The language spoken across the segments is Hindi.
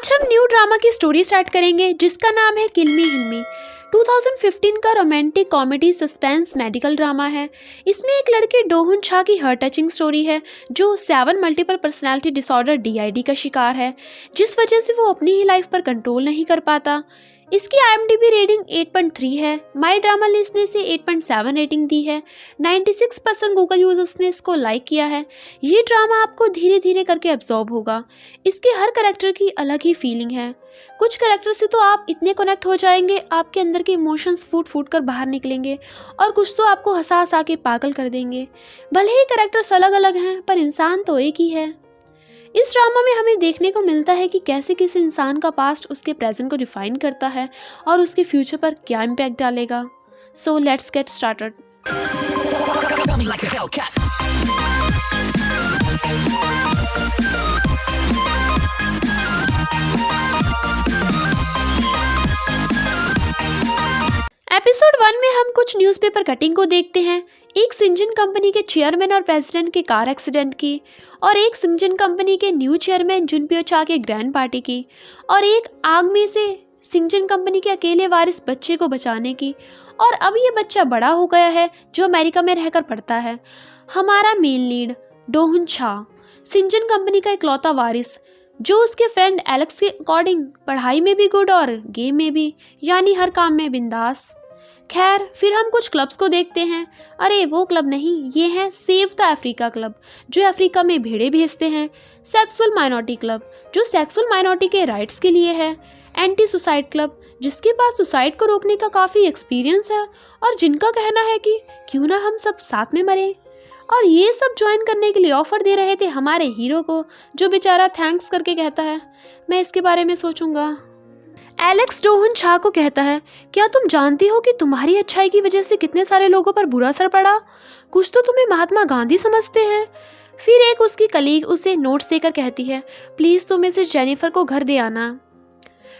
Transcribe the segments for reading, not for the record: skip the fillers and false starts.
आज हम न्यू ड्रामा की स्टोरी स्टार्ट करेंगे जिसका नाम है किल मी हिल मी। 2015 का romantic comedy suspense medical drama है। इसमें एक लड़के डोहुन छा की हार्ट टचिंग स्टोरी है जो 7 मल्टीपल पर्सनालिटी डिसऑर्डर DID का शिकार है, जिस वजह से वो अपनी ही लाइफ पर कंट्रोल नहीं कर पाता। इसकी IMDb रेटिंग 8.3 है। माई ड्रामा लिस्ट ने इसे 8.7 रेटिंग दी है। 96% गूगल यूजर्स ने इसको लाइक किया है। ये ड्रामा आपको धीरे धीरे करके एब्जॉर्ब होगा। इसके हर कैरेक्टर की अलग ही फीलिंग है। कुछ कैरेक्टर से तो आप इतने कनेक्ट हो जाएंगे, आपके अंदर के इमोशंस फूट फूट कर बाहर निकलेंगे, और कुछ तो आपको हंसा हंसा के पागल कर देंगे। भले ही कैरेक्टर्स अलग अलग हैं, पर इंसान तो एक ही है। इस ड्रामा में हमें देखने को मिलता है कि कैसे किसी इंसान का पास्ट उसके प्रेजेंट को डिफाइन करता है और उसके फ्यूचर पर क्या इम्पैक्ट डालेगा। So let's get started. Episode 1 में हम कुछ न्यूज़पेपर कटिंग को देखते हैं। एक सिंजन कंपनी के चेयरमैन और प्रेसिडेंट के कार एक्सीडेंट की, और एक सिंजन कंपनी के न्यू चेयरमैन जुनपियो चा के ग्रैंड पार्टी की, और एक आग में से सिंजन कंपनी के अकेले वारिस बच्चे को बचाने की। और अब ये बच्चा बड़ा हो गया है जो अमेरिका में रहकर पढ़ता है। हमारा मेन लीड डोहुन छा, सिंजन कंपनी का इकलौता वारिस, जो उसके फ्रेंड एलेक्स के अकॉर्डिंग पढ़ाई में भी गुड और गेम में भी, यानी हर काम में बिंदास। खैर, फिर हम कुछ क्लब्स को देखते हैं। अरे वो क्लब नहीं, ये है सेव द अफ्रीका क्लब, जो अफ्रीका में भेड़े भेजते हैं। सेक्सुअल माइनॉरिटी क्लब, जो सेक्सुअल माइनॉरिटी के राइट्स के लिए है। एंटी सुसाइड क्लब, जिसके पास सुसाइड को रोकने का काफ़ी एक्सपीरियंस है और जिनका कहना है कि क्यों ना हम सब साथ में मरें। और ये सब ज्वाइन करने के लिए ऑफर दे रहे थे हमारे हीरो को, जो बेचारा थैंक्स करके कहता है मैं इसके बारे में सोचूंगा। एलेक्स डोहुन छा को कहता है, क्या तुम जानती हो कि तुम्हारी अच्छाई की वजह से कितने सारे लोगों पर बुरा असर पड़ा? कुछ तो तुम्हें महात्मा गांधी समझते हैं। फिर एक उसकी कलीग उसे नोट्स देकर कहती है, प्लीज तुम मिसेस जेनिफर को घर दे आना।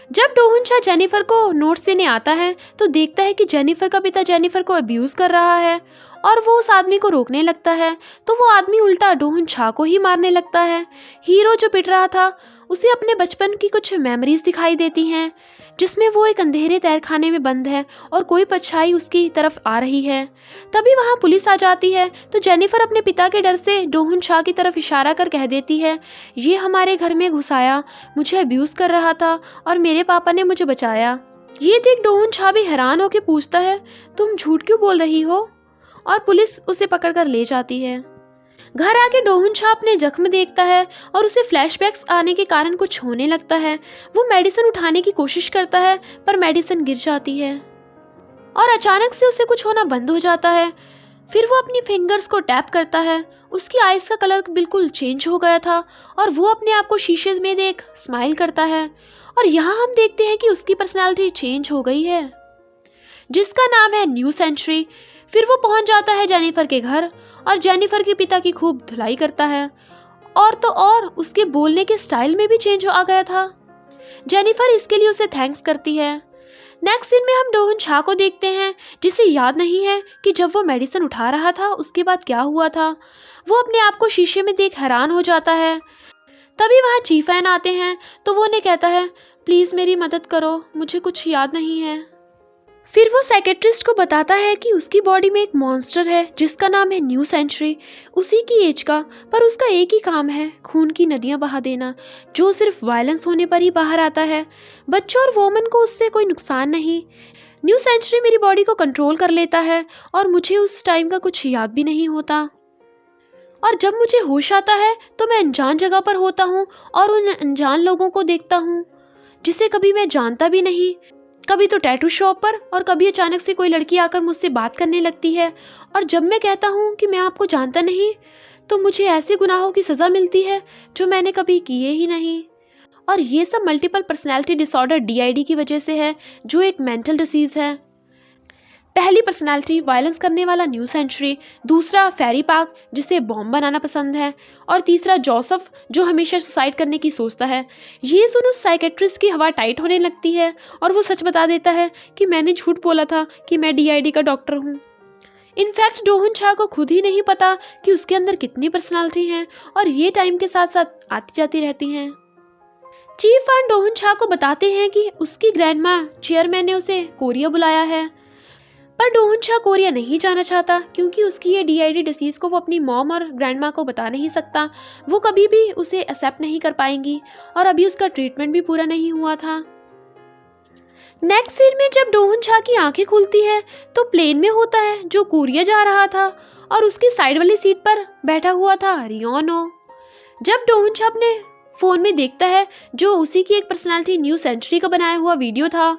जब डोहुन छा जेनिफर को नोट्स देने आता है तो देखता है कि जेनिफर का पिता जेनिफर को अब्यूज कर रहा है, और वो उस आदमी को रोकने लगता है तो वो आदमी उल्टा डोहुन छा को ही मारने लगता है। हीरो जो पिट रहा था उसे अपने बचपन की कुछ मेमोरीज दिखाई देती हैं, जिसमें वो एक अंधेरे तहखाने में बंद है और कोई परछाई उसकी तरफ आ रही है। तभी वहां पुलिस आ जाती है तो जेनिफर अपने पिता के डर से डोहुन छा की तरफ इशारा कर कह देती है, ये हमारे घर में घुस आया, मुझे अब्यूज कर रहा था और मेरे पापा ने मुझे बचाया। ये देख डोहुन छा भी हैरान होकर पूछता है, तुम झूठ क्यों बोल रही हो? और पुलिस उसे पकड़कर ले जाती है। घर आके डोहुन छा अपने जख्म देखता है और उसे फ्लैशबैक्स आने के कारण कुछ होने लगता है। वो मेडिसिन उठाने की कोशिश करता है पर मेडिसिन गिर जाती है और अचानक से उसे कुछ होना बंद हो जाता है। फिर वो अपनी फिंगर्स को टैप करता है। उसकी आईज का कलर बिल्कुल चेंज हो गया था और वो अपने आप को शीशे में देख स्माइल करता है। और यहाँ हम देखते हैं कि उसकी पर्सनैलिटी चेंज हो गई है, जिसका नाम है न्यू सेंचुरी। फिर वो पहुंच जाता है जेनिफर के घर और जेनिफर के पिता की खूब धुलाई करता है, और तो और उसके बोलने के स्टाइल में भी चेंज आ गया था। जेनिफर इसके लिए उसे थैंक्स करती है। नेक्स्ट सीन में हम डोहुन छा को देखते हैं, जिसे याद नहीं है कि जब वो मेडिसिन उठा रहा था उसके बाद क्या हुआ था। वो अपने आप को शीशे में देख हैरान हो जाता है। तभी वहाँ चीफ एन आते हैं तो वो उन्हें कहता है, प्लीज मेरी मदद करो, मुझे कुछ याद नहीं है। फिर वो साइकेट्रिस्ट को बताता है कि उसकी बॉडी में एक मॉन्स्टर है जिसका नाम है न्यू सेंचुरी, उसी की एज का, पर उसका एक ही काम है खून की नदियां बहा देना, जो सिर्फ वायलेंस होने पर ही बाहर आता है। बच्चों और वोमन को उससे कोई नुकसान नहीं। न्यू सेंचुरी मेरी बॉडी को कंट्रोल कर लेता है और मुझे उस टाइम का कुछ याद भी नहीं होता, और जब मुझे होश आता है तो मैं अनजान जगह पर होता हूँ और उन अनजान लोगों को देखता हूँ जिसे कभी मैं जानता भी नहीं। कभी तो टैटू शॉप पर, और कभी अचानक से कोई लड़की आकर मुझसे बात करने लगती है, और जब मैं कहता हूँ कि मैं आपको जानता नहीं तो मुझे ऐसे गुनाहों की सज़ा मिलती है जो मैंने कभी किए ही नहीं। और ये सब मल्टीपल पर्सनैलिटी डिसऑर्डर DID की वजह से है, जो एक मेंटल डिसीज़ है। पहली पर्सनालिटी वायलेंस करने वाला न्यू सेंचुरी, दूसरा फेरी पार्क जिसे बॉम्ब बनाना पसंद है, और तीसरा जोसेफ जो हमेशा सुसाइड करने की सोचता है। ये सुन उस साइकेट्रिस्ट की हवा टाइट होने लगती है और वो सच बता देता है कि मैंने झूठ बोला था कि मैं DID का डॉक्टर हूँ। इनफैक्ट डोहुन छा को खुद ही नहीं पता कि उसके अंदर कितनी पर्सनालिटी हैं और ये टाइम के साथ साथ आती जाती रहती हैं। चीफ वान डोहुन छा को बताते हैं कि उसकी ग्रैंडमा चेयरमैन ने उसे कोरिया बुलाया है, पर डोहुन छा कोरिया नहीं जाना चाहता क्योंकि उसकी ये DID डिसीज को वो अपनी मॉम और ग्रैंडमा को बता नहीं सकता। वो कभी भी उसे एक्सेप्ट नहीं कर पाएंगी और अभी उसका ट्रीटमेंट भी पूरा नहीं हुआ था। नेक्स्ट सीन में जब डोहुन छा की आंखें खुलती है तो प्लेन में होता है जो कोरिया जा रहा था और उसकी साइड वाली सीट पर बैठा हुआ था रियोनो। जब डोहुन छा अपने फोन में देखता है जो उसी की एक पर्सनालिटी न्यू सेंचुरी का बनाया हुआ वीडियो था,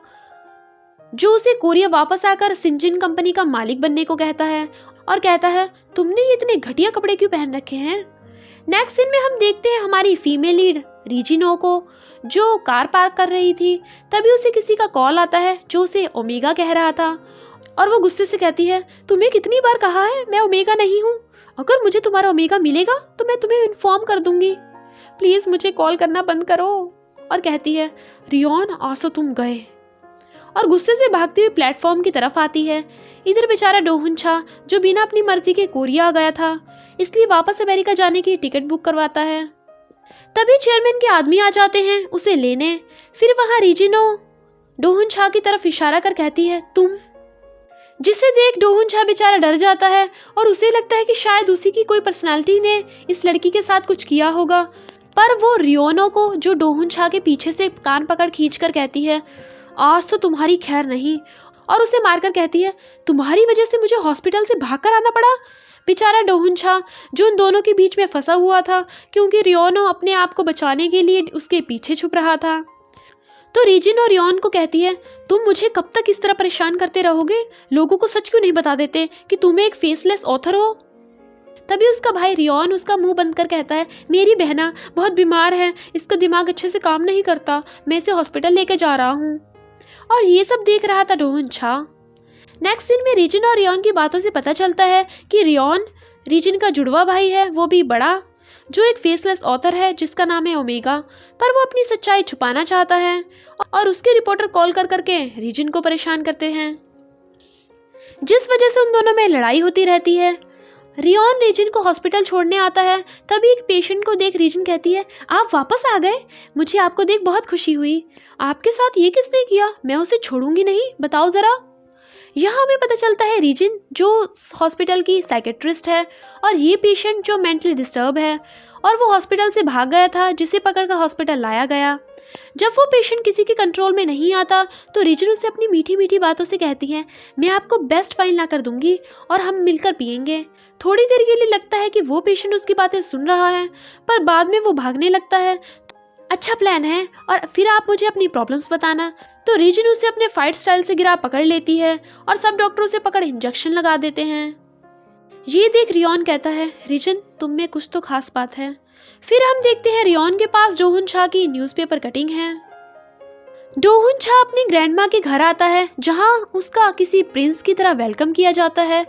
जो उसे कोरिया वापस आकर सिंजिन कंपनी का मालिक बनने को कहता है और कहता है तुमने ये इतने घटिया कपड़े क्यों पहन रखे हैं। नेक्स्ट सीन में हम देखते हैं हमारी फीमेल लीड रीजिनो को, जो कार पार्क कर रही थी। तभी उसे किसी का कॉल आता है जो उसे ओमेगा कह रहा था और वो गुस्से से कहती है तुम्हें कितनी बार कहा है मैं ओमेगा नहीं हूँ, अगर मुझे तुम्हारा ओमेगा मिलेगा तो मैं तुम्हें इन्फॉर्म कर दूंगी, प्लीज मुझे कॉल करना बंद करो। और कहती है रियोन आज तो तुम गए, और गुस्से से भागती हुई प्लेटफॉर्म की तरफ आती है। इधर बेचारा डोहुन छा जो बिना अपनी मर्जी के कोरिया आ गया था, इसलिए वापस अमेरिका जाने की टिकट बुक करवाता है। तभी चेयरमैन के आदमी आ जाते हैं उसे लेने। फिर वहां रीजिनो डोहुन छा की तरफ इशारा कर कहती है तुम, जिसे देख डोहुन छा बेचारा डर जाता है और उसे लगता है कि शायद उसी की कोई पर्सनालिटी ने इस लड़की के साथ कुछ किया होगा। पर वो रियोनो को जो डोहुन छा के पीछे से कान पकड़ खींच कर कहती है आज तो तुम्हारी खैर नहीं, और उसे मारकर कहती है तुम्हारी वजह से मुझे हॉस्पिटल से भागकर आना पड़ा। बेचारा डोहुन छा जो उन दोनों के बीच में फंसा हुआ था क्योंकि रियोनो अपने आप को बचाने के लिए उसके पीछे छुप रहा था। तो रीजिनो रियोन को कहती है तुम मुझे कब तक इस तरह परेशान करते रहोगे, लोगों को सच क्यों नहीं बता देते कि तुम एक फेसलेस ऑथर हो। तभी उसका भाई रियोन उसका मुंह बंद कर कहता है मेरी बहना बहुत बीमार है, इसका दिमाग अच्छे से काम नहीं करता, मैं इसे हॉस्पिटल लेके जा रहा हूँ। और ये सब देख रहा था डोहुन छा। नेक्स्ट सीन में रीजन और रियोन की बातों से पता चलता है कि रियोन रीजन का जुड़वा भाई है, वो भी बड़ा, जो एक फेसलेस ऑथर है जिसका नाम है ओमेगा, पर वो अपनी सच्चाई छुपाना चाहता है और उसके रिपोर्टर कॉल कर करके रीजन को परेशान करते हैं, जिस वजह से उन दोनों में लड़ाई होती रहती है। रियोन रीजन को हॉस्पिटल छोड़ने आता है। तभी एक पेशेंट को देख रीजन कहती है आप वापस आ गए, मुझे आपको देख बहुत खुशी हुई, आपके साथ ये किसने किया, मैं उसे छोड़ूंगी नहीं, बताओ जरा। यहाँ हमें पता चलता है रीजन जो हॉस्पिटल की साइकेट्रिस्ट है और ये पेशेंट जो मेंटली डिस्टर्ब है और वो हॉस्पिटल से भाग गया था, जिसे पकड़कर हॉस्पिटल लाया गया। जब वो पेशेंट किसी के कंट्रोल में नहीं आता तो रीजन उसे अपनी मीठी मीठी बातों से कहती है मैं आपको बेस्ट वाइन ला कर दूंगी और हम मिलकर पियेंगे। थोड़ी देर के लिए लगता है कि वो पेशेंट उसकी बातें सुन रहा है, पर बाद में वो भागने लगता है। अच्छा प्लान है और फिर आप मुझे अपनी प्रॉब्लम्स बताना। तो रीजन उसे अपने फाइट स्टाइल से गिरा पकड़ लेती है और सब डॉक्टरों से पकड़ इंजेक्शन लगा देते हैं। ये देख रियोन कहता है रीजन तुम में कुछ तो खास बात है। फिर हम देखते हैं रियोन के पास डोहुन छा की न्यूज़पेपर कटिंग है। डोहुन छा अपनी ग्रैंडमा के घर आता है जहां उसका किसी प्रिंस की तरह वेलकम किया जाता है।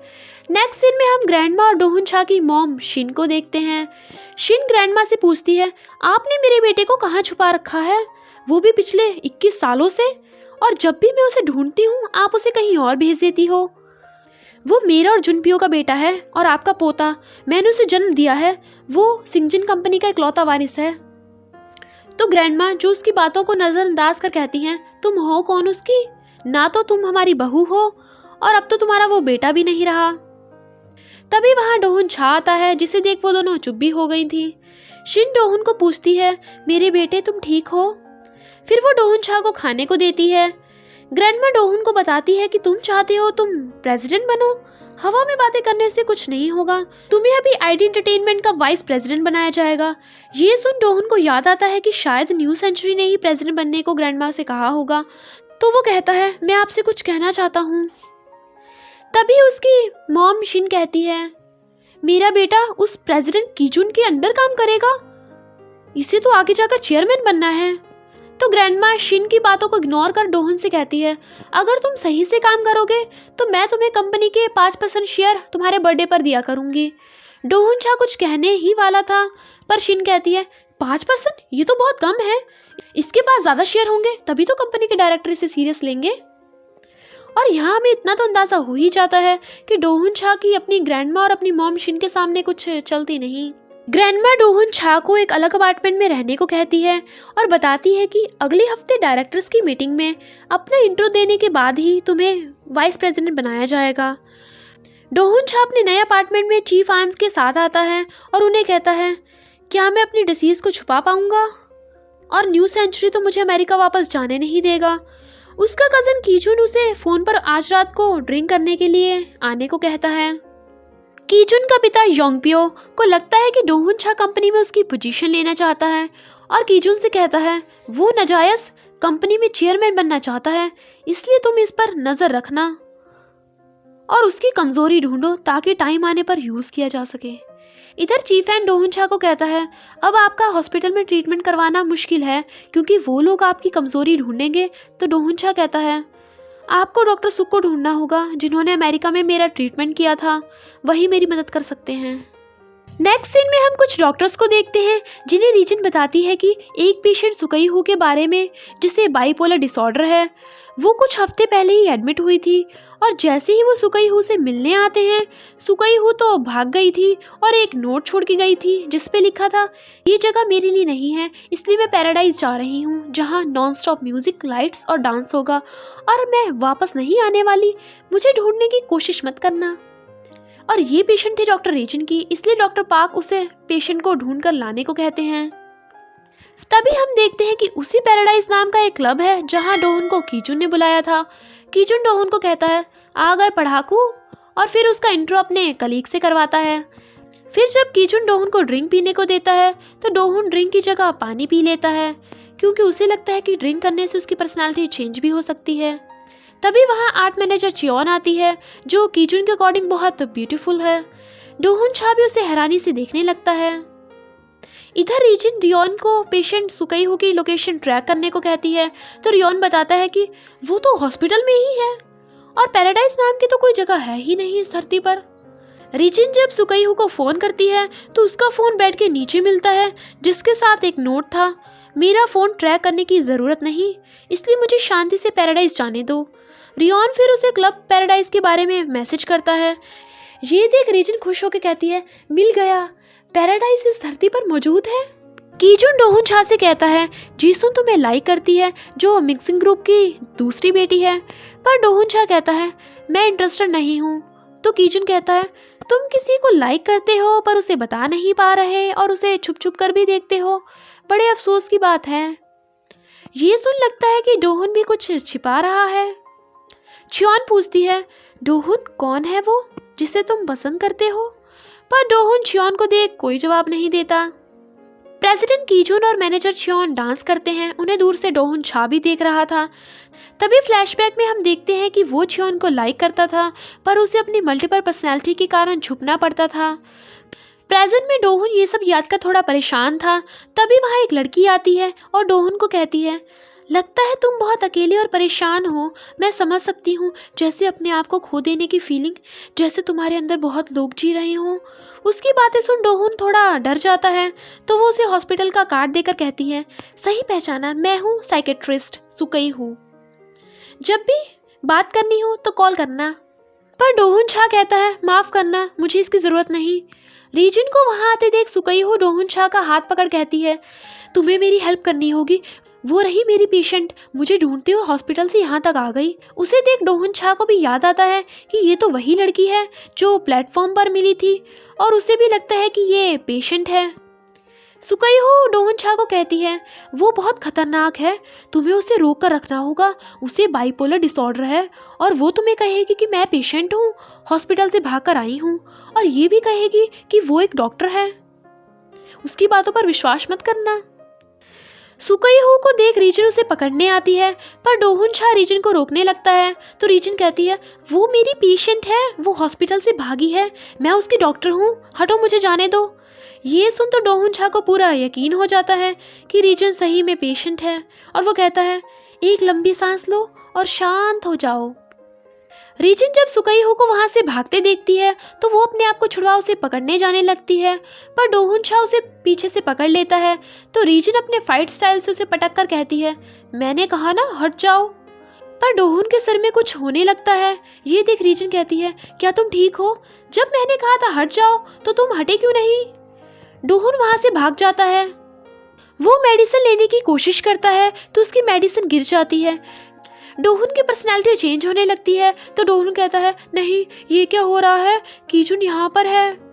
नेक्स्ट सीन में हम ग्रैंडमा और डोहुन छा की मॉम शिन को देखते हैं। शिन ग्रैंडमा से पूछती है आपने मेरे बेटे को कहाँ छुपा रखा है, वो भी पिछले 21 सालों से, और जब भी मैं उसे ढूंढती हूँ आप उसे कहीं और भेज देती हो। वो मेरा और जुनपियो का बेटा है और आपका पोता, मैंने उसे जन्म दिया है, वो सिंजिन कंपनी का इकलौता वारिस है। तो ग्रैंडमा जो उसकी बातों को नजरअंदाज कर कहती हैं तुम हो कौन उसकी, ना तो तुम हमारी बहू हो और अब तो तुम्हारा वो बेटा भी नहीं रहा। तभी वहां डोहुन छा आता है, जिसे देख वो दोनों चुप भी हो गई थी। शिन डोहुन को पूछती है मेरे बेटे तुम ठीक हो। फिर वो डोहुन छा को खाने को देती है। ग्रैंडमा डोहुन को बताती है कि तुम चाहते हो तुम प्रेसिडेंट बनो, हवा में बातें करने से कुछ नहीं होगा, तुम्हें अभी आईडी एंटरटेनमेंट का वाइस प्रेसिडेंट बनाया जाएगा। ये सुन डोहुन को याद आता है कि शायद न्यू सेंचुरी ने ही प्रेसिडेंट बनने को ग्रैंडमा से कहा होगा, तो वो कहता है मैं आपसे कुछ कहना चाहता हूँ। तभी उसकी मॉम शिन कहती है मेरा बेटा उस प्रेसिडेंट कीजुन के अंडर काम करेगा, इसे तो आगे जाकर चेयरमैन बनना है। तो ग्रैंडमा शिन की बातों को इग्नोर कर डोहुन से कहती है अगर तुम सही से काम करोगे तो मैं तुम्हें कंपनी के 5% शेयर तुम्हारे बर्थडे पर दिया करूंगी। डोहुन छा कुछ कहने ही वाला था, पर शिन कहती है 5%, ये तो बहुत कम है, इसके पास ज्यादा शेयर होंगे तभी तो कंपनी के डायरेक्टर इसे सीरियस लेंगे। और यहाँ हमें इतना तो अंदाजा हो ही जाता है कि डोहुन छा की अपनी ग्रैंडमा और अपनी मॉम शिन के सामने कुछ चलती नहीं। ग्रैंडमा डोहुन छा को एक अलग अपार्टमेंट में रहने को कहती है और बताती है कि अगले हफ्ते डायरेक्टर्स की मीटिंग में अपना इंट्रो देने के बाद ही तुम्हें वाइस प्रेसिडेंट बनाया जाएगा। डोहुन छा अपने नए अपार्टमेंट में चीफ आर्म्स के साथ आता है और उन्हें कहता है, क्या मैं अपनी डिसीज को छुपा पाऊंगा? और न्यू सेंचुरी तो मुझे अमेरिका वापस जाने नहीं देगा। उसका कजन कीजुन उसे फोन पर आज रात को ड्रिंक करने के लिए आने को कहता है। कीजुन का पिता योंगप्यो को लगता है कि डोहुन छा कंपनी में उसकी पोजीशन लेना चाहता है और कीजुन से कहता है वो नाजायज कंपनी में चेयरमैन बनना चाहता है, इसलिए तुम इस पर नजर रखना और उसकी कमजोरी ढूंढो ताकि टाइम आने पर यूज किया जा सके। इधर चीफ एंड डोहुन छा को कहता है अब आपका हॉस्पिटल में ट्रीटमेंट करवाना मुश्किल है क्योंकि वो लोग आपकी कमजोरी ढूंढेंगे। तो डोहुन छा कहता है आपको डॉक्टर सुक को ढूंढना होगा जिन्होंने अमेरिका में मेरा ट्रीटमेंट किया था, वही मेरी मदद कर सकते हैं। नेक्स्ट सीन में हम कुछ डॉक्टर्स को देखते हैं जिन्हें रीजन बताती है कि एक पेशेंट सुकई हु के बारे में जिसे बाइपोलर डिसऑर्डर है, वो कुछ हफ्ते पहले ही एडमिट हुई थी और जैसे ही वो सुकई हु से मिलने आते हैं सुकई हु तो भाग गई थी और एक नोट छोड़ के गई थी जिस पे लिखा था ये जगह मेरे लिए नहीं है, इसलिए मैं पैराडाइज जा रही हूँ जहाँ नॉन स्टॉप म्यूजिक, लाइट्स और डांस होगा और मैं वापस नहीं आने वाली, मुझे ढूंढने की कोशिश मत करना। और ये पेशेंट थे डॉक्टर रीजन की, इसलिए डॉक्टर पार्क उसे पेशेंट को ढूंढ कर लाने को कहते हैं। तभी हम देखते हैं कि उसी पैराडाइज नाम का एक क्लब है जहां डोहुन को कीजुन ने बुलाया था। कीजुन डोहुन को कहता है आ गए पढ़ाकू और फिर उसका इंट्रो अपने कलीग से करवाता है। फिर जब कीजुन डोहुन को ड्रिंक पीने को देता है तो डोहुन ड्रिंक की जगह पानी पी लेता है क्योंकि उसे लगता है कि ड्रिंक करने से उसकी पर्सनालिटी चेंज भी हो सकती है। तभी वहां आर्ट मैनेजर चियोन आती है जो कीजुन के अकॉर्डिंग बहुत ब्यूटीफुल है। डोहुन छा भी उसे हैरानी से देखने लगता है। इधर रीजन रियोन को पेशेंट सुकई हु की लोकेशन ट्रैक करने को कहती है तो रियोन बताता है कि वो तो हॉस्पिटल में ही है और पैराडाइज नाम की तो कोई जगह है ही नहीं इस धरती पर। रीजन जब सुकई हु को फोन करती है तो उसका फोन बेड के नीचे मिलता है जिसके साथ एक नोट था, मेरा फोन ट्रैक करने की जरूरत नहीं, इसलिए मुझे शांति से पैराडाइज जाने दो। रियोन फिर उसे क्लब पैराडाइज के बारे में मैसेज करता है। ये देख रीजन खुश होकर कहती है मिल गया, पैराडाइज इस धरती पर मौजूद है। कीजुन डोहुन छा से कहता है जीसुन तुम्हें लाइक करती है जो मिक्सिंग ग्रुप की दूसरी बेटी है, पर डोहुन छा कहता है मैं इंटरेस्टेड नहीं हूँ। तो कीजुन कहता है तुम किसी को लाइक करते हो पर उसे बता नहीं पा रहे और उसे छुप छुप कर भी देखते हो, बड़े अफसोस की बात है। ये सुन लगता है कि डोहुन भी कुछ छिपा रहा है। चियोन पूछती है डोहुन कौन है वो जिसे तुम पसंद करते हो, पर डोहुन चियोन को देख कोई जवाब नहीं देता। प्रेसिडेंट कीजुन और मैनेजर चियोन डांस करते हैं, उन्हें दूर से डोहुन छा भी देख रहा था। तभी फ्लैशबैक में हम देखते हैं कि वो चियोन को लाइक करता था पर उसे अपनी मल्टीपल पर्सनैलिटी के कारण छुपना पड़ता था। प्रेजेंट में डोहुन ये सब याद कर थोड़ा परेशान था। तभी वहां एक लड़की आती है और डोहुन को कहती है लगता है तुम बहुत अकेले और परेशान हो, मैं समझ सकती हूँ, जैसे अपने आप को खो देने की फीलिंग, जैसे तुम्हारे अंदर बहुत लोग जी रहे हों। उसकी बातें सुन डोहुन थोड़ा डर जाता है तो वो उसे हॉस्पिटल का कार्ड देकर कहती है सही पहचाना, मैं हूँ साइकेट्रिस्ट सुकई हु, जब भी बात करनी हो तो कॉल करना। पर डोहुन छा कहता है माफ करना, मुझे इसकी जरूरत नहीं। रीजन को वहां आते देख सुकई हु डोहुन छा का हाथ पकड़ कहती है तुम्हें मेरी हेल्प करनी होगी, वो रही मेरी पेशेंट, मुझे ढूंढते हुए हॉस्पिटल से यहाँ तक आ गई। उसे देख डोहुन छा को भी याद आता है कि ये तो वही लड़की है जो प्लेटफॉर्म पर मिली थी और उसे भी लगता है कि ये पेशेंट है। सुकई हु डोहुन छा को कहती है वो बहुत खतरनाक है, तुम्हें उसे रोक कर रखना होगा, उसे बाइपोलर डिसऑर्डर है और वो तुम्हें कहेगी कि मैं पेशेंट हूँ, हॉस्पिटल से भागकर आई हूँ, और ये भी कहेगी कि वो एक डॉक्टर है, उसकी बातों पर विश्वास मत करना। सुकई हु को देख रीजन उसे पकड़ने आती है पर डोहुन छा रीजन को रोकने लगता है तो रीजन कहती है वो मेरी पेशेंट है, वो हॉस्पिटल से भागी है, मैं उसकी डॉक्टर हूँ, हटो मुझे जाने दो। ये सुन तो डोहुन छा को पूरा यकीन हो जाता है कि रीजन सही में पेशेंट है और वो कहता है एक लंबी सांस लो और शांत हो जाओ। रीजन जब सुकई हु को वहां से भागते देखती है तो वो अपने आप को छुड़वा उसे पकड़ने जाने लगती है पर डोहुन छा उसे पीछे से पकड़ लेता है तो रीजन अपने फाइट स्टाइल से उसे पटक कर कहती है मैंने कहा ना हट जाओ। पर डोहुन के सर में कुछ होने लगता है। ये देख रीजन कहती है क्या तुम ठीक हो, जब मैंने कहा था हट जाओ तो तुम हटे क्यों नहीं। डोहुन वहां से भाग जाता है। वो मेडिसिन लेने की कोशिश करता है तो उसकी मेडिसिन गिर जाती है। डोहुन की पर्सनैलिटी चेंज होने लगती है तो डोहुन कहता है, नहीं ये क्या हो रहा है, कीजुन यहाँ पर है।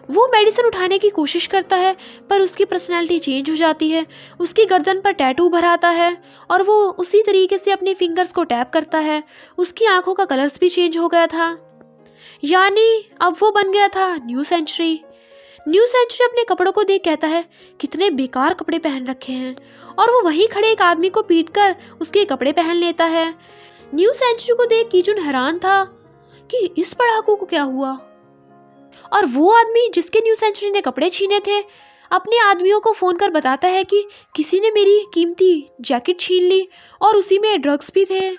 वो मेडिसिन उठाने की कोशिश करता है पर उसकी पर्सनैलिटी चेंज हो जाती है। उसकी गर्दन पर टैटू भराता है और वो उसी तरीके से अपने फिंगर्स को टैप करता है। उसकी आंखों का कलर्स भी चेंज हो गया था, यानी अब वो बन गया था न्यू सेंचुरी। न्यू सेंचुरी अपने कपड़ों को देख कहता है, कितने बेकार कपड़े पहन रखे हैं, और वो वहीं खड़े एक आदमी को पीटकर उसके कपड़े पहन लेता है। न्यू सेंचुरी को देख कीजुन हैरान था कि इस पढ़ाकू को क्या हुआ, और वो आदमी जिसके न्यू सेंचुरी ने कपड़े छीने थे अपने आदमियों को फोन कर बताता है कि किसी ने मेरी कीमती जैकेट छीन ली और उसी में ड्रग्स भी थे।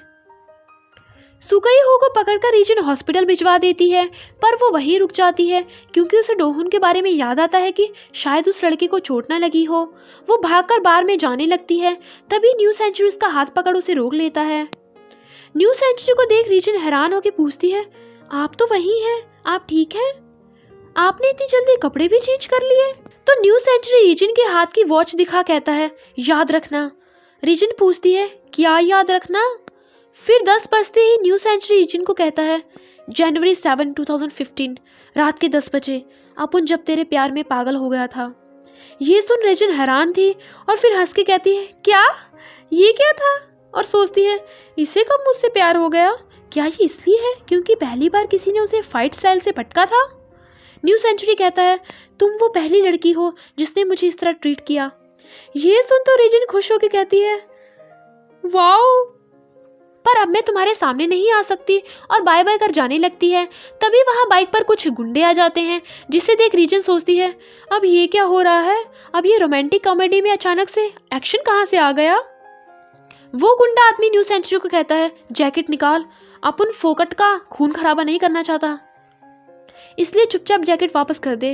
सुकई हो को पकड़कर रीजन हॉस्पिटल भिजवा देती है पर वो वहीं रुक जाती है क्योंकि उसे डोहुन के बारे में याद आता है कि शायद उस लड़के को चोट ना लगी हो। वो भागकर बार में जाने लगती है, तभी न्यू सेंचुरी उसका हाथ पकड़ उसे रोक लेता है। न्यू सेंचुरी को देख रीजन हैरान होकर पूछती है, आप तो वही हैं, आप ठीक हैं? आपने इतनी जल्दी कपड़े भी चेंज कर लिए? तो न्यू सेंचुरी रीजन के हाथ की वॉच दिखा कहता है, याद रखना। रीजन पूछती है, क्या याद रखना? फिर 10 बजते ही न्यू सेंचुरी रीजन को कहता है, जनवरी 7, 2015 रात के 10 बजे अपुन जब तेरे प्यार में पागल हो गया था। ये सुन रीजन हैरान थी और फिर हंस के कहती है, क्या? ये क्या था? और सोचती है, इसे कब मुझसे प्यार हो गया? क्या ये इसलिए है क्योंकि पहली बार किसी ने उसे फाइट स्टाइल से पटका था? न्यू सेंचुरी कहता है, तुम वो पहली लड़की हो जिसने मुझे इस तरह ट्रीट किया। ये सुन तो रीजन खुश होकर कहती है, वाओ, पर अब मैं तुम्हारे सामने नहीं आ सकती, और बाय बाय कर जाने लगती है। तभी वहां बाइक पर कुछ गुंडे आ जाते हैं जिसे देख रीजन सोचती है, अब ये क्या हो रहा है? अब ये रोमांटिक कॉमेडी में अचानक से एक्शन कहां से आ गया? वो गुंडा आदमी न्यू सेंचुरी को कहता है, जैकेट निकाल, अपन फोकट का खून खराबा नहीं करना चाहता, इसलिए चुपचाप जैकेट वापस कर दे।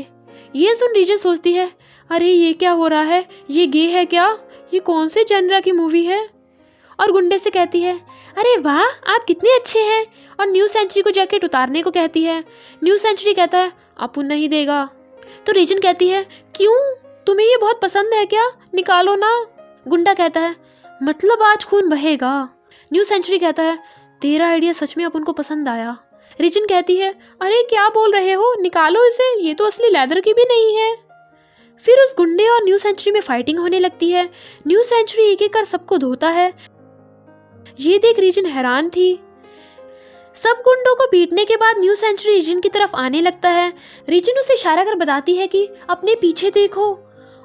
ये सुन रीजन सोचती है, अरे ये क्या हो रहा है, ये गे है क्या? ये कौन से जेनरा की मूवी है? और गुंडे से कहती है, अरे वाह आप कितने अच्छे हैं, और न्यू सेंचुरी को जैकेट उतारने को कहती है। न्यू सेंचुरी कहता है, अपुन नहीं देगा। तो रीजन कहती है, क्यों, तुम्हें ये बहुत पसंद है क्या? निकालो ना। गुंडा कहता है, मतलब आज खून बहेगा। न्यू सेंचुरी कहता है, तेरा आइडिया सच में अपुन को पसंद आया। रीजन कहती है, अरे क्या बोल रहे हो, निकालो इसे, ये तो असली लेदर की भी नहीं है। फिर उस गुंडे और न्यू सेंचुरी में फाइटिंग होने लगती है। न्यू सेंचुरी एक एक कर सबको धोता है। ये देख रीजन हैरान थी। सब गुंडों को पीटने के बाद न्यू सेंचुरी रीजन की तरफ आने लगता है। रीजन उसे इशारा कर बताती है कि अपने पीछे देखो,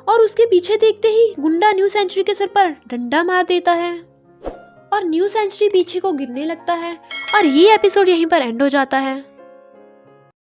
और उसके पीछे देखते ही गुंडा न्यू सेंचुरी के सर पर डंडा मार देता है और न्यू सेंचुरी पीछे को गिरने लगता है, और ये एपिसोड यहीं पर एंड हो जाता है।